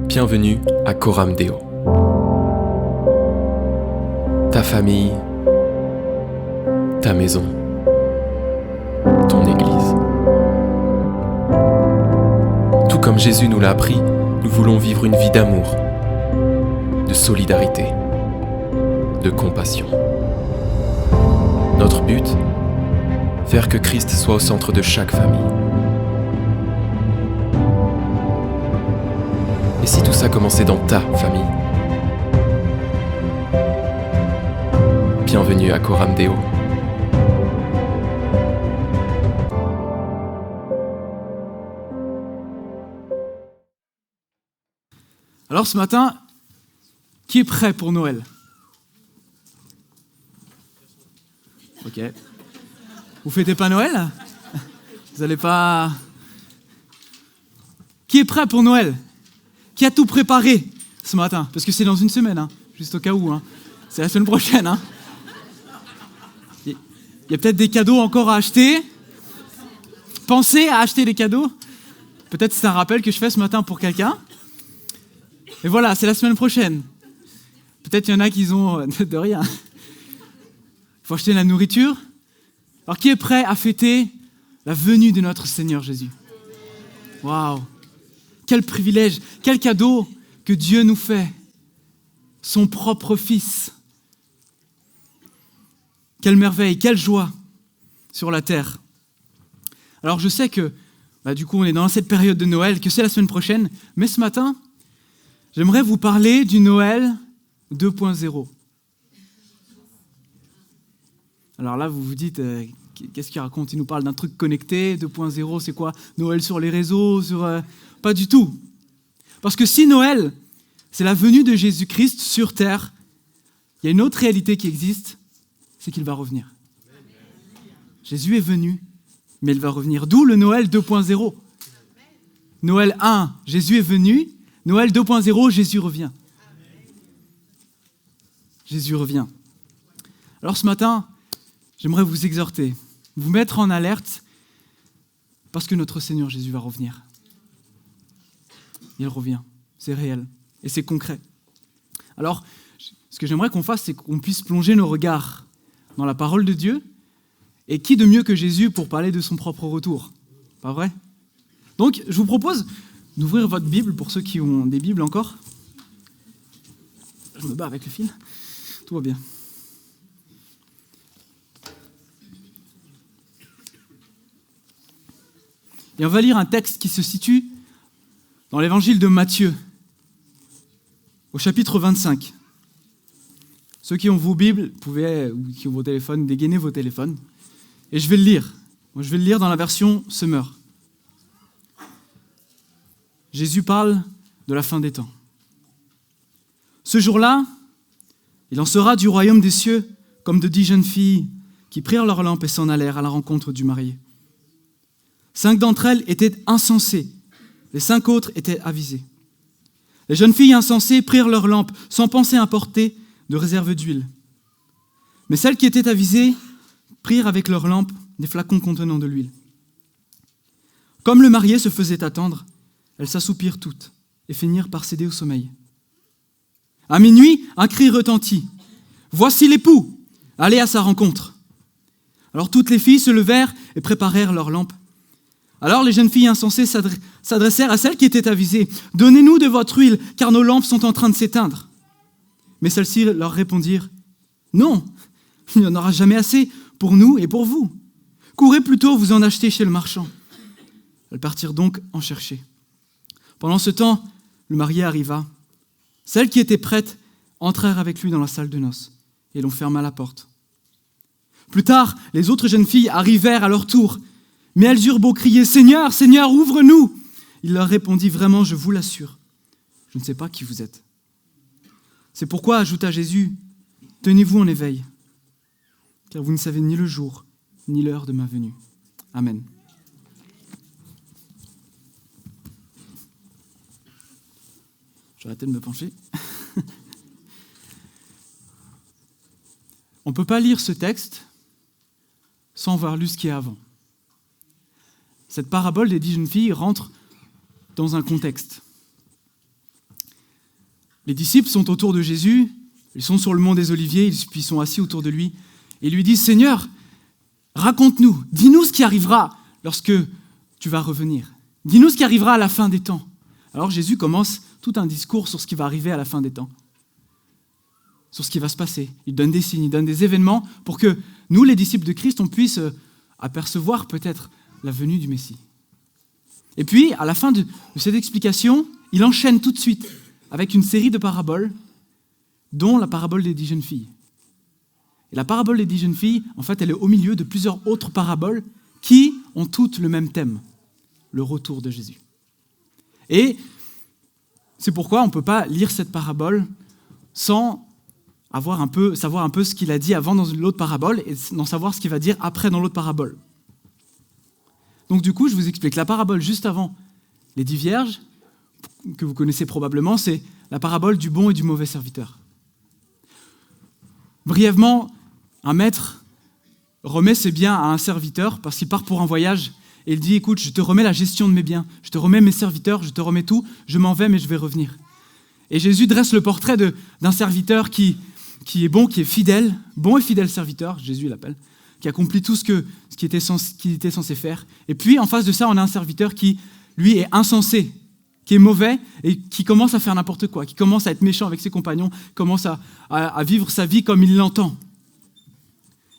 Bienvenue à Coram Deo. Ta famille, ta maison, ton église. Tout comme Jésus nous l'a appris, nous voulons vivre une vie d'amour, de solidarité, de compassion. Notre but, faire que Christ soit au centre de chaque famille. Et si tout ça commençait dans ta famille? Bienvenue à Coram Deo. Alors ce matin, qui est prêt pour Noël? Ok. Vous fêtez pas Noël? Vous allez pas... Qui est prêt pour Noël? Qui a tout préparé ce matin? Parce que c'est dans une semaine, juste au cas où. C'est la semaine prochaine. Il y a peut-être des cadeaux encore à acheter. Pensez à acheter des cadeaux. Peut-être c'est un rappel que je fais ce matin pour quelqu'un. Et voilà, c'est la semaine prochaine. Peut-être il y en a qui ont de rien. Il faut acheter la nourriture. Alors qui est prêt à fêter la venue de notre Seigneur Jésus? Waouh! Quel privilège, quel cadeau que Dieu nous fait, son propre Fils. Quelle merveille, quelle joie sur la terre. Alors je sais que, du coup on est dans cette période de Noël, que c'est la semaine prochaine, mais ce matin, j'aimerais vous parler du Noël 2.0. Alors là, vous vous dites, qu'est-ce qu'il raconte? Il nous parle d'un truc connecté, 2.0, c'est quoi? Noël sur les réseaux, Pas du tout. Parce que si Noël, c'est la venue de Jésus-Christ sur terre, il y a une autre réalité qui existe, c'est qu'il va revenir. Jésus est venu, mais il va revenir. D'où le Noël 2.0. Noël 1, Jésus est venu. Noël 2.0, Jésus revient. Jésus revient. Alors ce matin, j'aimerais vous exhorter, vous mettre en alerte, parce que notre Seigneur Jésus va revenir. Il revient, c'est réel et c'est concret. Alors, ce que j'aimerais qu'on fasse, c'est qu'on puisse plonger nos regards dans la parole de Dieu. Et qui de mieux que Jésus pour parler de son propre retour? Pas vrai? Donc, je vous propose d'ouvrir votre Bible pour ceux qui ont des Bibles encore. Je me bats avec le fil. Tout va bien. Et on va lire un texte qui se situe dans l'évangile de Matthieu, au chapitre 25. Ceux qui ont vos Bibles, ou qui ont vos téléphones, dégainez vos téléphones. Et je vais le lire. Moi, je vais le lire dans la version Semeur. Jésus parle de la fin des temps. Ce jour-là, il en sera du royaume des cieux comme de 10 jeunes filles qui prirent leur lampe et s'en allèrent à la rencontre du marié. 5 d'entre elles étaient insensées. Les 5 autres étaient avisées. Les jeunes filles insensées prirent leurs lampes sans penser à porter de réserve d'huile. Mais celles qui étaient avisées prirent avec leurs lampes des flacons contenant de l'huile. Comme le marié se faisait attendre, elles s'assoupirent toutes et finirent par céder au sommeil. À minuit, un cri retentit. « Voici l'époux, allez à sa rencontre !» Alors toutes les filles se levèrent et préparèrent leurs lampes. Alors les jeunes filles insensées s'adressèrent à celles qui étaient avisées. « Donnez-nous de votre huile, car nos lampes sont en train de s'éteindre. » Mais celles-ci leur répondirent, « Non, il n'y en aura jamais assez pour nous et pour vous. Courez plutôt vous en acheter chez le marchand. » Elles partirent donc en chercher. Pendant ce temps, le marié arriva. Celles qui étaient prêtes entrèrent avec lui dans la salle de noces et l'on ferma la porte. Plus tard, les autres jeunes filles arrivèrent à leur tour. Mais elles eurent beau crier « Seigneur, Seigneur, ouvre-nous !» Il leur répondit « Vraiment, je vous l'assure, je ne sais pas qui vous êtes. » C'est pourquoi, ajouta Jésus, « Tenez-vous en éveil, car vous ne savez ni le jour, ni l'heure de ma venue. » Amen. Je vais arrêter de me pencher. On ne peut pas lire ce texte sans avoir lu ce qu'il y a avant. Cette parabole des 10 jeunes filles rentre dans un contexte. les disciples sont autour de Jésus, ils sont sur le mont des Oliviers, ils sont assis autour de lui, et ils lui disent « Seigneur, raconte-nous, dis-nous ce qui arrivera lorsque tu vas revenir. Dis-nous ce qui arrivera à la fin des temps. » Alors Jésus commence tout un discours sur ce qui va arriver à la fin des temps, sur ce qui va se passer. Il donne des signes, il donne des événements pour que nous, les disciples de Christ, on puisse apercevoir peut-être la venue du Messie. Et puis, à la fin de cette explication, il enchaîne tout de suite avec une série de paraboles, dont la parabole des 10 jeunes filles. Et la parabole des 10 jeunes filles, en fait, elle est au milieu de plusieurs autres paraboles qui ont toutes le même thème, le retour de Jésus. Et c'est pourquoi on ne peut pas lire cette parabole sans savoir un peu ce qu'il a dit avant dans l'autre parabole et d'en savoir ce qu'il va dire après dans l'autre parabole. Donc du coup, je vous explique. La parabole juste avant les 10 vierges, que vous connaissez probablement, c'est la parabole du bon et du mauvais serviteur. Brièvement, un maître remet ses biens à un serviteur parce qu'il part pour un voyage et il dit « Écoute, je te remets la gestion de mes biens, je te remets mes serviteurs, je te remets tout, je m'en vais mais je vais revenir. » Et Jésus dresse le portrait d'un serviteur qui est bon, qui est fidèle, bon et fidèle serviteur, Jésus l'appelle, qui accomplit tout ce qu'il était censé faire. Et puis, en face de ça, on a un serviteur qui, lui, est insensé, qui est mauvais et qui commence à faire n'importe quoi, qui commence à être méchant avec ses compagnons, commence à vivre sa vie comme il l'entend.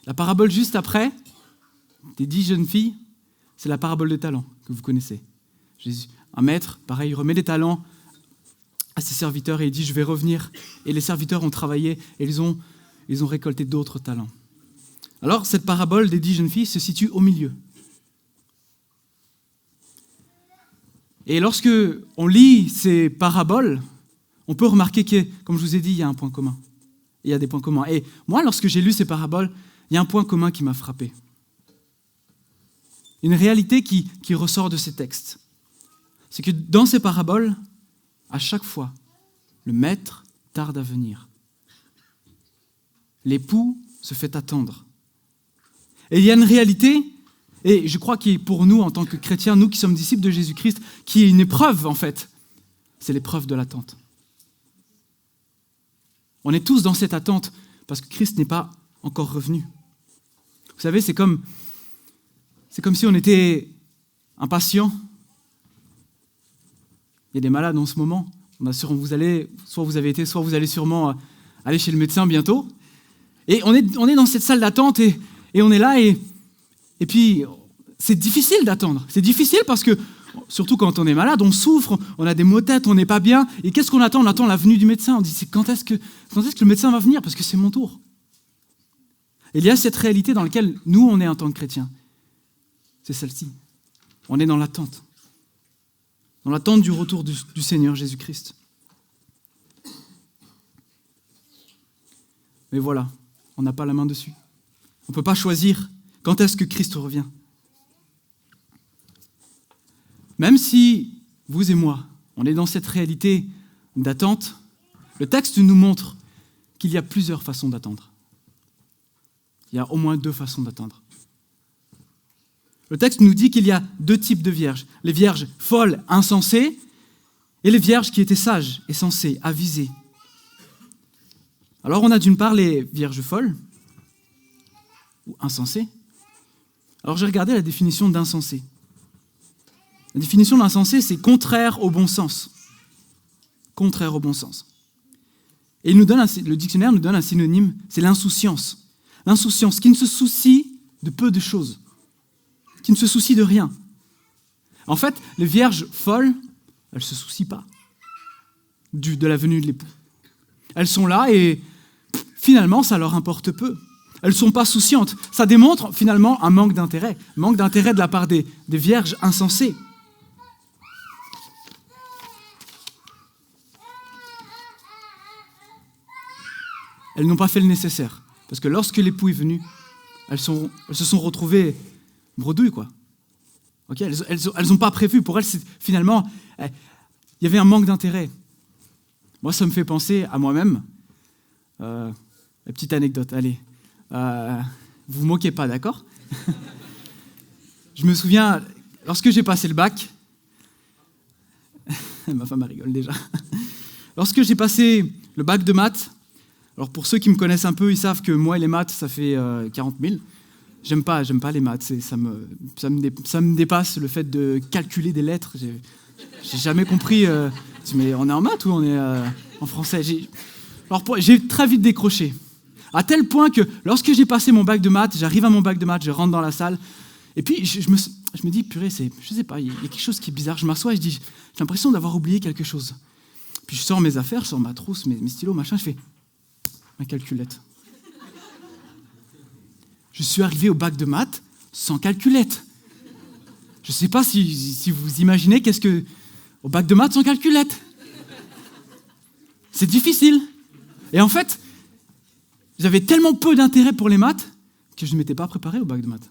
La parabole juste après, des 10 jeunes filles, c'est la parabole des talents que vous connaissez. Jésus, un maître, pareil, il remet des talents à ses serviteurs et il dit « Je vais revenir ». Et les serviteurs ont travaillé et ils ont récolté d'autres talents. Alors, cette parabole des 10 jeunes filles se situe au milieu. Et lorsque on lit ces paraboles, on peut remarquer que, comme je vous ai dit, il y a un point commun. Il y a des points communs. Et moi, lorsque j'ai lu ces paraboles, il y a un point commun qui m'a frappé. Une réalité qui ressort de ces textes. C'est que dans ces paraboles, à chaque fois, le maître tarde à venir. L'époux se fait attendre. Et il y a une réalité, et je crois que pour nous, en tant que chrétiens, nous qui sommes disciples de Jésus-Christ, qui est une épreuve, en fait. C'est l'épreuve de l'attente. On est tous dans cette attente, parce que Christ n'est pas encore revenu. Vous savez, c'est comme si on était impatient. Il y a des malades en ce moment. Soit vous allez sûrement aller chez le médecin bientôt. Et on est dans cette salle d'attente et on est là et puis c'est difficile d'attendre. C'est difficile parce que, surtout quand on est malade, on souffre, on a des maux de tête, on n'est pas bien. Et qu'est-ce qu'on attend ? On attend la venue du médecin. On dit, quand est-ce que le médecin va venir ? Parce que c'est mon tour. Et il y a cette réalité dans laquelle nous, on est en tant que chrétiens. C'est celle-ci. On est dans l'attente. Dans l'attente du retour du Seigneur Jésus-Christ. Mais voilà, on n'a pas la main dessus. On ne peut pas choisir quand est-ce que Christ revient. Même si vous et moi, on est dans cette réalité d'attente, le texte nous montre qu'il y a plusieurs façons d'attendre. Il y a au moins 2 façons d'attendre. Le texte nous dit qu'il y a 2 types de vierges. Les vierges folles, insensées, et les vierges qui étaient sages et sensées, avisées. Alors on a d'une part les vierges folles, ou insensées. Alors j'ai regardé la définition d'insensé. La définition d'insensé, c'est contraire au bon sens. Contraire au bon sens. Et le dictionnaire nous donne un synonyme, c'est l'insouciance. L'insouciance qui ne se soucie de peu de choses. Qui ne se soucie de rien. En fait, les vierges folles, elles ne se soucient pas de la venue de l'époux. Elles sont là et finalement, ça leur importe peu. Elles ne sont pas souciantes. Ça démontre finalement un manque d'intérêt de la part des vierges insensées. Elles n'ont pas fait le nécessaire. Parce que lorsque l'époux est venu, elles se sont retrouvées bredouilles, quoi. Okay, elles n'ont pas prévu. Pour elles, finalement, il y avait un manque d'intérêt. Moi, ça me fait penser à moi-même. La petite anecdote, allez. Vous vous moquez pas, d'accord ? Je me souviens, lorsque j'ai passé le bac, ma femme rigole déjà. lorsque j'ai passé le bac de maths, alors pour ceux qui me connaissent un peu, ils savent que moi et les maths, ça fait 40 000. J'aime pas les maths, ça me dépasse le fait de calculer des lettres. J'ai jamais compris, mais on est en maths ou on est en français? J'ai très vite décroché. À tel point que lorsque j'ai passé mon bac de maths, j'arrive à mon bac de maths, je rentre dans la salle, et puis je me dis, purée, je sais pas, il y a quelque chose qui est bizarre. Je m'assois et je dis, j'ai l'impression d'avoir oublié quelque chose. Puis je sors mes affaires, je sors ma trousse, mes stylos, machin, je fais ma calculette. Je suis arrivé au bac de maths sans calculette. Je ne sais pas si vous imaginez qu'est-ce que... Au bac de maths sans calculette. C'est difficile. Et en fait, j'avais tellement peu d'intérêt pour les maths que je ne m'étais pas préparé au bac de maths.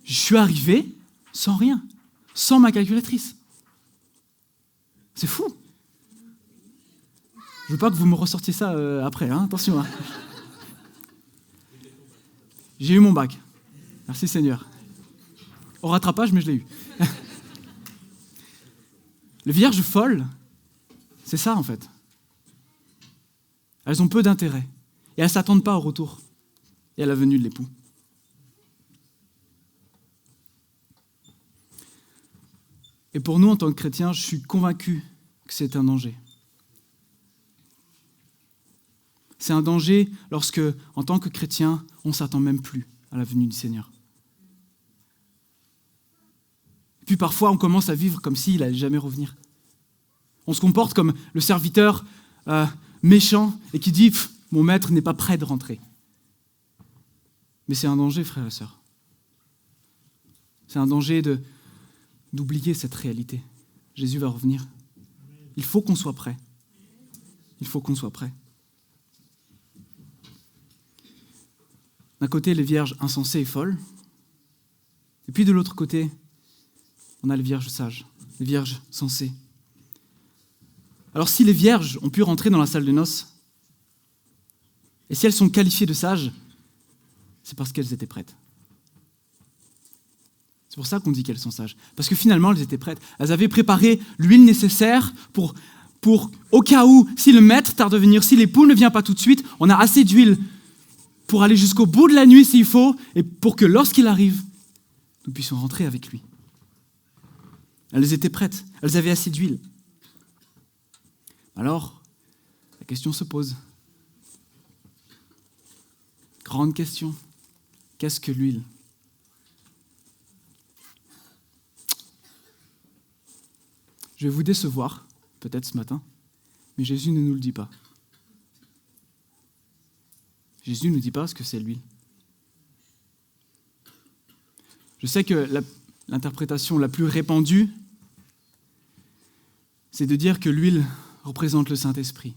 Je suis arrivé sans rien, sans ma calculatrice. C'est fou. Je veux pas que vous me ressortiez ça après, hein, attention. Hein. J'ai eu mon bac. Merci Seigneur. Au rattrapage, mais je l'ai eu. Les vierges folles, c'est ça en fait. Elles ont peu d'intérêt. Et elles ne s'attendent pas au retour et à la venue de l'époux. Et pour nous, en tant que chrétiens, je suis convaincu que c'est un danger. C'est un danger lorsque, en tant que chrétien, on ne s'attend même plus à la venue du Seigneur. Et puis parfois, on commence à vivre comme s'il n'allait jamais revenir. On se comporte comme le serviteur méchant et qui dit « Mon maître n'est pas prêt de rentrer ». Mais c'est un danger, frères et sœurs. C'est un danger d'oublier cette réalité. Jésus va revenir. Il faut qu'on soit prêt. Il faut qu'on soit prêt. D'un côté, les vierges insensées et folles. Et puis de l'autre côté, on a les vierges sages, les vierges sensées. Alors si les vierges ont pu rentrer dans la salle de noces, et si elles sont qualifiées de sages, c'est parce qu'elles étaient prêtes. C'est pour ça qu'on dit qu'elles sont sages. Parce que finalement, elles étaient prêtes. Elles avaient préparé l'huile nécessaire pour au cas où, si le maître tarde à venir, si l'époux ne vient pas tout de suite, on a assez d'huile pour aller jusqu'au bout de la nuit s'il faut, et pour que lorsqu'il arrive, nous puissions rentrer avec lui. Elles étaient prêtes, elles avaient assez d'huile. Alors, la question se pose. Grande question, qu'est-ce que l'huile ? Je vais vous décevoir, peut-être ce matin, mais Jésus ne nous le dit pas. Jésus ne nous dit pas ce que c'est l'huile. Je sais que l'interprétation la plus répandue, c'est de dire que l'huile représente le Saint-Esprit.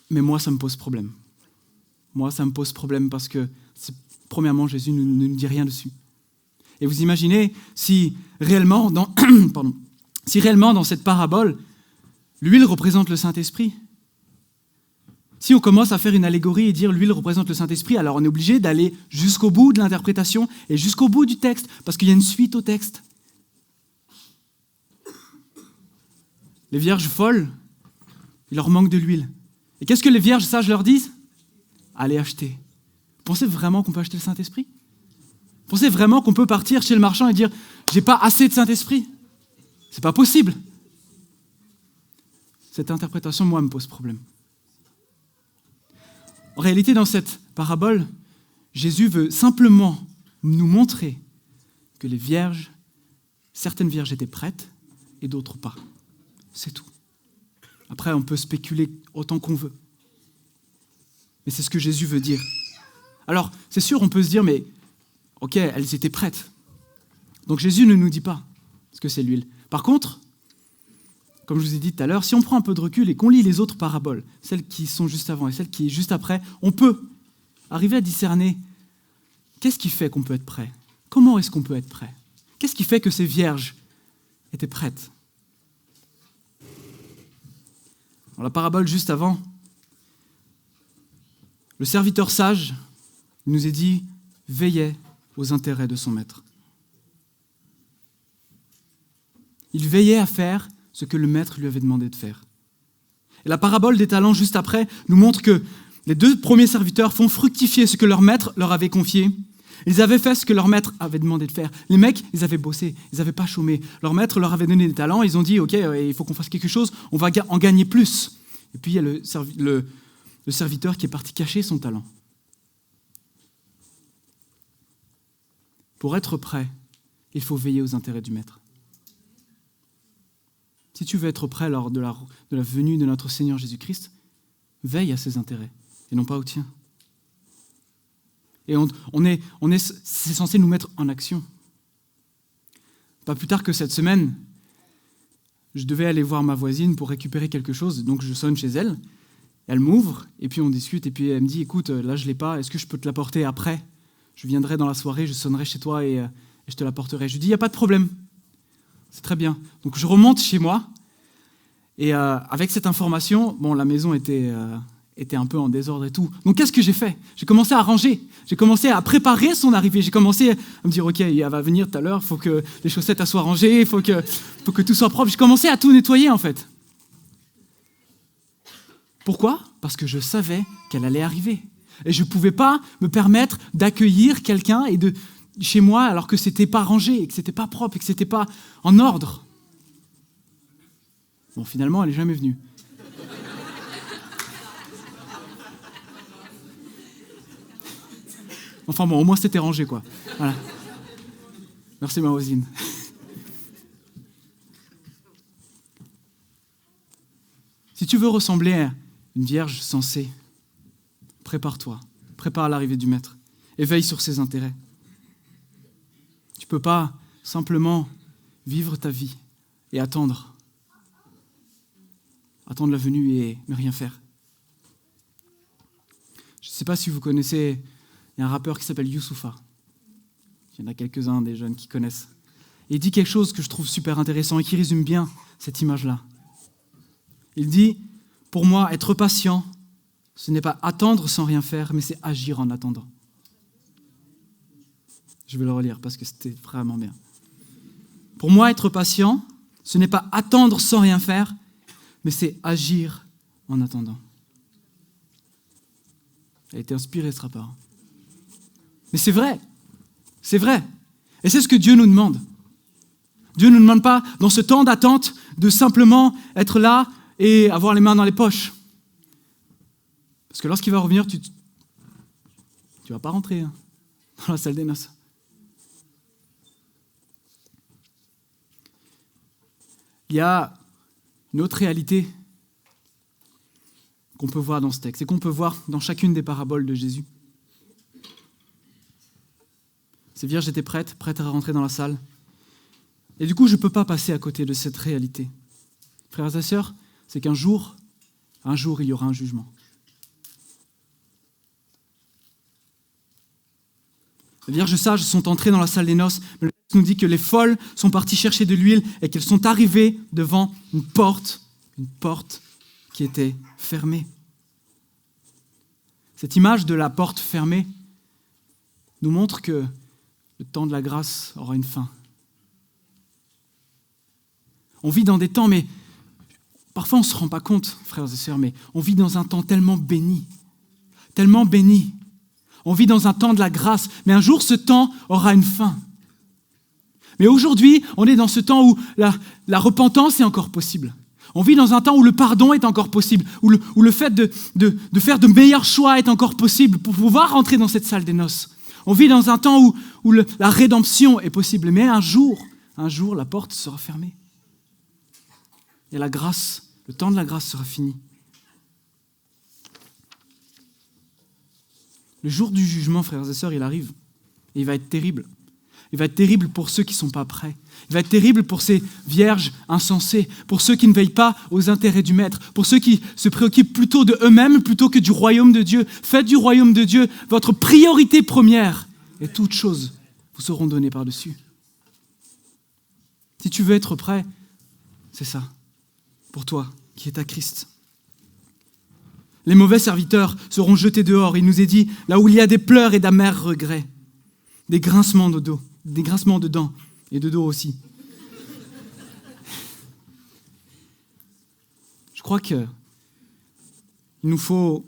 Mais moi, ça me pose problème. Moi, ça me pose problème parce que, premièrement, Jésus ne nous dit rien dessus. Et vous imaginez si réellement, dans cette parabole, l'huile représente le Saint-Esprit. Si on commence à faire une allégorie et dire l'huile représente le Saint-Esprit, alors on est obligé d'aller jusqu'au bout de l'interprétation et jusqu'au bout du texte, parce qu'il y a une suite au texte. Les vierges folles, il leur manque de l'huile. Et qu'est-ce que les vierges sages leur disent ? Allez acheter. Vous pensez vraiment qu'on peut acheter le Saint-Esprit ? Vous pensez vraiment qu'on peut partir chez le marchand et dire « j'ai pas assez de Saint-Esprit ». C'est pas possible. Cette interprétation, moi, me pose problème. En réalité, dans cette parabole, Jésus veut simplement nous montrer que les vierges, certaines vierges étaient prêtes et d'autres pas. C'est tout. Après, on peut spéculer autant qu'on veut. Mais c'est ce que Jésus veut dire. Alors, c'est sûr, on peut se dire, mais ok, elles étaient prêtes. Donc Jésus ne nous dit pas ce que c'est l'huile. Par contre, comme je vous ai dit tout à l'heure, si on prend un peu de recul et qu'on lit les autres paraboles, celles qui sont juste avant et celles qui sont juste après, on peut arriver à discerner qu'est-ce qui fait qu'on peut être prêt ? Comment est-ce qu'on peut être prêt ? Qu'est-ce qui fait que ces vierges étaient prêtes ? Dans la parabole juste avant, le serviteur sage nous est dit « veillait aux intérêts de son maître ». Il veillait à faire ce que le maître lui avait demandé de faire. Et la parabole des talents juste après nous montre que les 2 premiers serviteurs font fructifier ce que leur maître leur avait confié. Ils avaient fait ce que leur maître avait demandé de faire. Les mecs, ils avaient bossé, ils n'avaient pas chômé. Leur maître leur avait donné des talents, ils ont dit « Ok, il faut qu'on fasse quelque chose, on va en gagner plus. » Et puis il y a le serviteur qui est parti cacher son talent. Pour être prêt, il faut veiller aux intérêts du maître. Si tu veux être prêt lors de la venue de notre Seigneur Jésus-Christ, veille à ses intérêts et non pas aux tiens. Et c'est censé nous mettre en action. Pas plus tard que cette semaine, je devais aller voir ma voisine pour récupérer quelque chose, donc je sonne chez elle, elle m'ouvre, et puis on discute, et puis elle me dit « Écoute, là je ne l'ai pas, est-ce que je peux te l'apporter après ? Je viendrai dans la soirée, je sonnerai chez toi et je te l'apporterai. » Je lui dis « Il n'y a pas de problème, c'est très bien. » Donc je remonte chez moi, et avec cette information, la maison était un peu en désordre et tout. Donc qu'est-ce que j'ai fait ? J'ai commencé à ranger, j'ai commencé à préparer son arrivée, j'ai commencé à me dire « Ok, elle va venir tout à l'heure, il faut que les chaussettes soient rangées, il faut que tout soit propre. » J'ai commencé à tout nettoyer en fait. Pourquoi ? Parce que je savais qu'elle allait arriver. Et je ne pouvais pas me permettre d'accueillir quelqu'un chez moi alors que ce n'était pas rangé, et que ce n'était pas propre, et que ce n'était pas en ordre. Bon, finalement, elle n'est jamais venue. Enfin bon, au moins c'était rangé, quoi. Voilà. Merci ma voisine. Si tu veux ressembler à une vierge sensée, prépare-toi, prépare l'arrivée du maître et veille sur ses intérêts. Tu ne peux pas simplement vivre ta vie et attendre la venue et ne rien faire. Je ne sais pas si vous connaissez, il y a un rappeur qui s'appelle Youssoupha. Il y en a quelques-uns des jeunes qui connaissent. Et il dit quelque chose que je trouve super intéressant et qui résume bien cette image-là. Il dit, pour moi, être patient, ce n'est pas attendre sans rien faire, mais c'est agir en attendant. Je vais le relire parce que c'était vraiment bien. Pour moi, être patient, ce n'est pas attendre sans rien faire, mais c'est agir en attendant. Elle a été inspirée, ce rapport. Mais c'est vrai. C'est vrai. Et c'est ce que Dieu nous demande. Dieu ne nous demande pas, dans ce temps d'attente, de simplement être là et avoir les mains dans les poches. Parce que lorsqu'il va revenir, tu vas pas rentrer dans la salle des noces. Il y a une autre réalité qu'on peut voir dans ce texte et qu'on peut voir dans chacune des paraboles de Jésus. Ces vierges étaient prêtes à rentrer dans la salle. Et du coup, je ne peux pas passer à côté de cette réalité. Frères et sœurs, c'est qu'un jour, il y aura un jugement. Les vierges sages sont entrées dans la salle des noces, mais le texte nous dit que les folles sont parties chercher de l'huile et qu'elles sont arrivées devant une porte qui était fermée. Cette image de la porte fermée nous montre que le temps de la grâce aura une fin. On vit dans des temps, mais parfois on ne se rend pas compte, frères et sœurs, mais on vit dans un temps tellement béni. Tellement béni. On vit dans un temps de la grâce, mais un jour ce temps aura une fin. Mais aujourd'hui, on est dans ce temps où la repentance est encore possible. On vit dans un temps où le pardon est encore possible, où le fait de faire de meilleurs choix est encore possible pour pouvoir rentrer dans cette salle des noces. On vit dans un temps où la rédemption est possible, mais un jour, la porte sera fermée. Et la grâce, le temps de la grâce sera fini. Le jour du jugement, frères et sœurs, il arrive. Et il va être terrible. Il va être terrible pour ceux qui ne sont pas prêts. Il va être terrible pour ces vierges insensées, pour ceux qui ne veillent pas aux intérêts du Maître, pour ceux qui se préoccupent plutôt de eux-mêmes plutôt que du royaume de Dieu. Faites du royaume de Dieu votre priorité première. Et toutes choses vous seront données par-dessus. Si tu veux être prêt, c'est ça. Pour toi, qui est à Christ. Les mauvais serviteurs seront jetés dehors. Il nous est dit, là où il y a des pleurs et d'amers regrets, des grincements de dos, des grincements de dents et de dos aussi. crois qu'il nous faut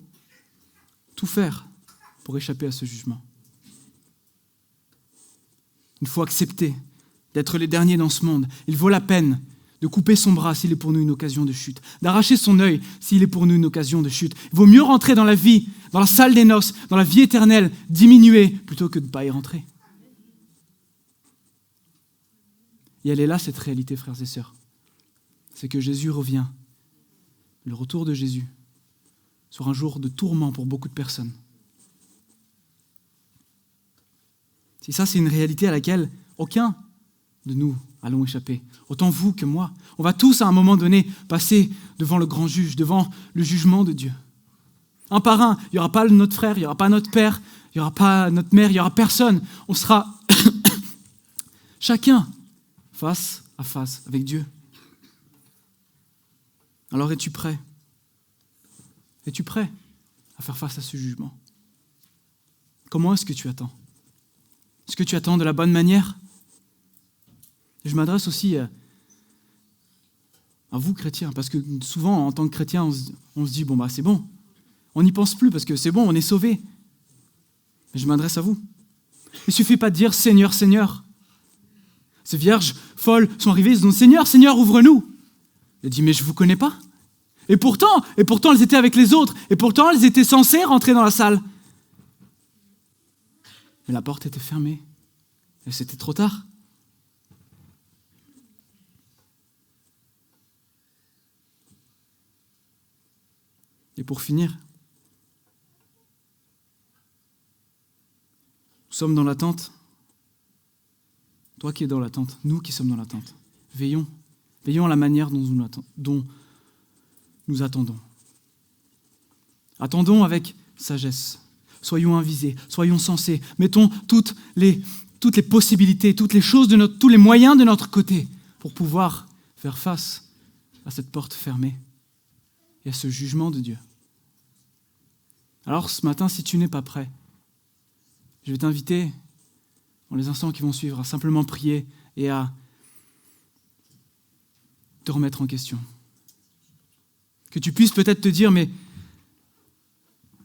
tout faire pour échapper à ce jugement. Il faut accepter d'être les derniers dans ce monde. Il vaut la peine de couper son bras s'il est pour nous une occasion de chute, d'arracher son œil s'il est pour nous une occasion de chute. Il vaut mieux rentrer dans la vie, dans la salle des noces, dans la vie éternelle, diminuer, plutôt que de ne pas y rentrer. Et elle est là, cette réalité, frères et sœurs. C'est que Jésus revient. Le retour de Jésus sur un jour de tourment pour beaucoup de personnes. Si ça, c'est une réalité à laquelle aucun de nous allons échapper, autant vous que moi. On va tous, à un moment donné, passer devant le grand juge, devant le jugement de Dieu. Un par un, il n'y aura pas notre frère, il n'y aura pas notre père, il n'y aura pas notre mère, il n'y aura personne. On sera chacun face à face avec Dieu. Alors es-tu prêt? Es-tu prêt à faire face à ce jugement? Comment est-ce que tu attends? Est-ce que tu attends de la bonne manière? Et je m'adresse aussi à vous, chrétiens, parce que souvent, en tant que chrétien, on se dit, bon, c'est bon. On n'y pense plus parce que c'est bon, on est sauvés. Mais je m'adresse à vous. Il ne suffit pas de dire « Seigneur, Seigneur ». Ces vierges folles sont arrivées, elles se disent « Seigneur, Seigneur, ouvre-nous ». Elle dit « Mais je ne vous connais pas ». Et pourtant, elles étaient avec les autres. Et pourtant, elles étaient censées rentrer dans la salle. Mais la porte était fermée. Et c'était trop tard. Et pour finir, nous sommes dans l'attente. Toi qui es dans l'attente, nous qui sommes dans l'attente. Veillons à la manière dont nous attendons. Attendons avec sagesse. Soyons avisés, soyons sensés. Mettons toutes les possibilités, toutes les choses tous les moyens de notre côté pour pouvoir faire face à cette porte fermée et à ce jugement de Dieu. Alors ce matin, si tu n'es pas prêt, je vais t'inviter, dans les instants qui vont suivre, à simplement prier et à te remettre en question. Que tu puisses peut-être te dire, mais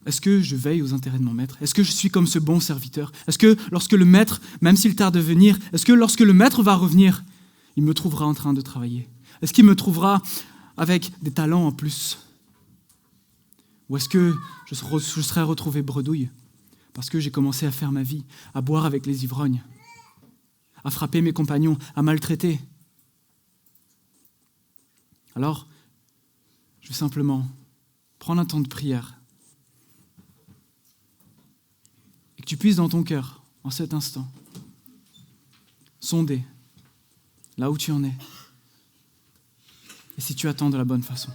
est-ce que je veille aux intérêts de mon maître? Est-ce que je suis comme ce bon serviteur? Est-ce que lorsque le maître, même s'il tarde à venir, est-ce que lorsque le maître va revenir, il me trouvera en train de travailler? Est-ce qu'il me trouvera avec des talents en plus? Ou est-ce que je serai retrouvé bredouille parce que j'ai commencé à faire ma vie, à boire avec les ivrognes, à frapper mes compagnons, à maltraiter? Alors, je vais simplement prendre un temps de prière et que tu puisses dans ton cœur, en cet instant, sonder là où tu en es et si tu attends de la bonne façon.